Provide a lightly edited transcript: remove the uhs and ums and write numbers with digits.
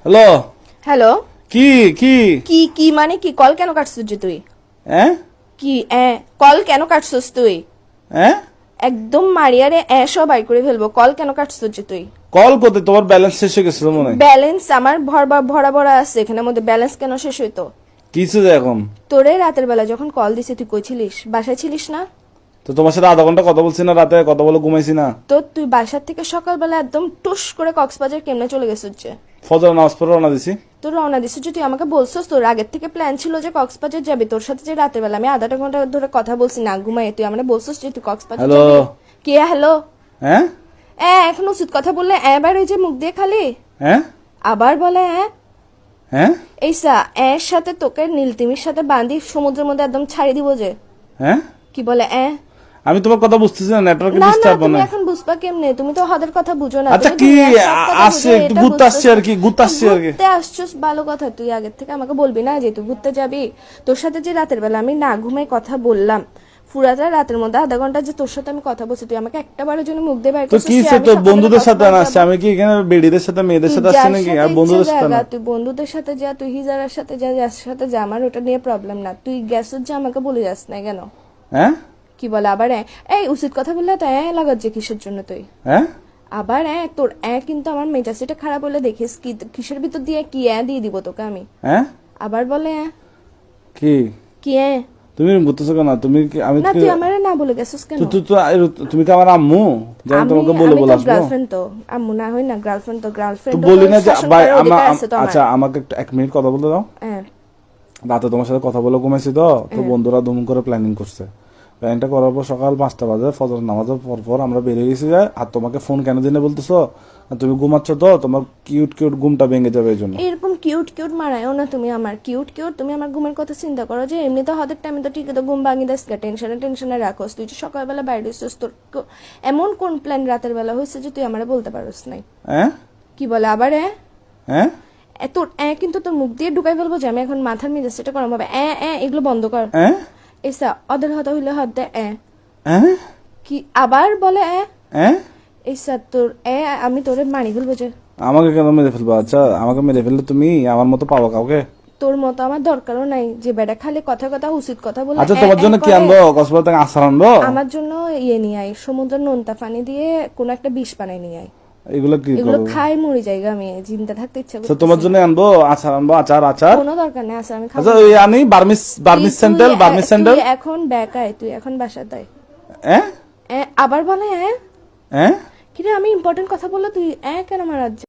Hello hello. কি কি কি কি মানে কি? কল কেন কাটছিস যে তুই? হ্যাঁ কি কল কেন কাটছিস তুই? হ্যাঁ একদম মারিয়ারে সবাই করে ফেলবো। কল কেন কাটছিস যে তুই? কল করতে তোমার ব্যালেন্স শেষ হয়ে গেছিল মনে হয়। ব্যালেন্স আমার ভরা ভরা আছে, এখানের মধ্যে ব্যালেন্স কেন শেষ হইতো? কিছু যে এখন তোরে রাতের বেলা যখন কল দিছি তুই কই ছিলিস? বাসায় ছিলিস না? তো তোমার সাথে আধা ঘন্টা কথা বলছি না, রাতে কথা বলে ঘুমাইছি না। তো তুই বাসার থেকে সকালবেলা একদম টুস করে কক্সবাজার কেমনে চলে গেছিস যে? ফজর নামাজ পড়ে রওনা দিছি। তোর রওনা দিছিস যে, তুই আমাকে বলছিস তোর আগের থেকে প্ল্যান ছিল যে কক্সবাজার যাবি। তোর সাথে যে রাতের বেলা আমি আধা ঘন্টা ধরে কথা বলছি না ঘুমাই, তুই আমাকে বলছিস যে তুই কক্সবাজার হ্যালো যাবি। কে হ্যালো? হ্যাঁ এখন উচিত কথা বললে এবার ওই যে মুখ দিয়ে খালি হ্যাঁ আবার বলে হ্যাঁ এইসা এর সাথে তোকে নীলতিমির সাথে বাঁধি সমুদ্রের মধ্যে একদম ছাড়ি দিব যে। হ্যাঁ কি বলে আমি তোমার কথা বুঝতেছি না, নেটওয়ার্ক না না, ডিস্টার্ব তুমি না। এখন বুঝবা কেমনে? তুমি তো হাদের কথা বুঝো না। আচ্ছা তুমি কি দুনিয়ার সব কথা আসছে, বুঝো, একটু এটা ঘুরতে আসছি আর কি, ঘুরতে আসছি আর কি। ঘুরতে আসছিস ভালো কথা, তুই আগের থেকে আমাকে বলবি না যে তুই ঘুরতে যাবি? তোর সাথে যে রাতের বেলা আমি না ঘুমাই কথা বললাম, পুরাটা রাতের মধ্যে আধা ঘন্টা যে তোর সাথে আমি কথা বলছি, তুই আমাকে একটা বারের জন্য মুখ দিয়ে বাইর তো করছিস কি যে সে আমি তো সকালে বন্ধুদের সাথে কক্সবাজার আসছে, যাবো? আমি কি এখানে বেডিদের সাথে মেয়েদের তুই সাথে যার আসছি নাকি? সাথে আর ইচ্ছা বন্ধুদের সাথে জায়গা, না। তুই বন্ধুদের সাথে যা, তুই হিজারার সাথে যা, যার সাথে যা, আমার ওটা নিয়ে প্রবলেম না। তুই গেছিস যে আমাকে বলে যাস না কেন? হ্যাঁ কি বলে আবার এই উচিত কথা বললে তো লাগাত যে কিসের জন্য তুই? হ্যাঁ আবার তোর কিন্তু আমার মেজাজটা খারাপ হলে দেখিস কি কিসের ভিতর দিয়ে কি দিয়ে দিব তোকে আমি। হ্যাঁ আবার বলে কি কি তুমি বুঝতেছো কেন? তুমি কি আমি না, তুই আমারে না বলে গেছিস কেন? তুমি কি আমার আম্মু যে আমি তোমাকে বলে বলে আসবো? গার্লফ্রেন্ড তো আম্মু না হই না, গার্লফ্রেন্ড তো গার্লফ্রেন্ড তো বলি না যে ভাই আমার। আচ্ছা আমাকে একটু 1 মিনিট কথা বলতে দাও। রাতে তোমার সাথে কথা বলে ঘুমাইছি তো বন্ধুরা দুম করে প্ল্যানিং করছে। প্ল্যানিংটা করার পর সকাল 5টা বাজে ফজর নামাজের পর আমরা বেরিয়ে গেছি। আর তোমাকে ফোন কেন দিনে বলতেছো? তুমি ঘুমাচ্ছ তো, তোমার কিউট কিউট ঘুমটা ভেঙে যাবে এই জন্য। এরকম কিউট কিউট মারায়ও না তুমি আমার। কিউট কিউট তুমি আমার ঘুমের কথা চিন্তা করো যে এমনি তো হাতের টাইমে তো ঠিক তো ঘুম ভাঙি দাস, টেনশনে রাখোস। তুই যে সকালবেলা বাইরে হইছিস, তোর এমন কোন প্ল্যান রাতের বেলা হয়েছে যে তুই আমারে বলতে পারোস নাই? হ্যাঁ কি বলে আবার হ্যাঁ তোর কিন্তু তোর মুখ দিয়ে ঢুকাই ফেলবো যে আমি এখন মাথার মেজাজ সেটা করাম হবে। এগুলো বন্ধ কর। এসা অদের হতা হইলে হাত দে কি আবার বলে এসা তোর আমি তোরে মানি ফেলবো যে। আমাকে কেন মেরে ফেলবো? আচ্ছা আমাকে মেরে ফেললে তুমি আমার মতো পাবো কাউকে? তোর মতো আমার দরকারও নাই যে বেটা খালি কথা কথা উচিত কথা বলে। আচ্ছা তোমার জন্য কি আনবো? কক্সবাজার থেকে আচার আনবো? আমার জন্য নিয়ে আই, সমুদ্রের নোনতা পানি দিয়ে কোন একটা বিষ বানাই নিয়ে আই। এগুলো কি এগুলো খাই মরি জায়গা, আমি চিন্তা থাকতে ইচ্ছা তো করছে। তোমার জন্য আনবো আচার, আনবো আচার। কোনো দরকার নেই আচার, আমি খাবো। আচ্ছা ওই আনি বার্মিস স্যান্ডেল। তুই এখন বেকায়, তুই এখন বাসা দেয়। হ্যাঁ আবার বলে হ্যাঁ কিরে আমি ইম্পর্টেন্ট কথা বললে তুই কেন মারাজ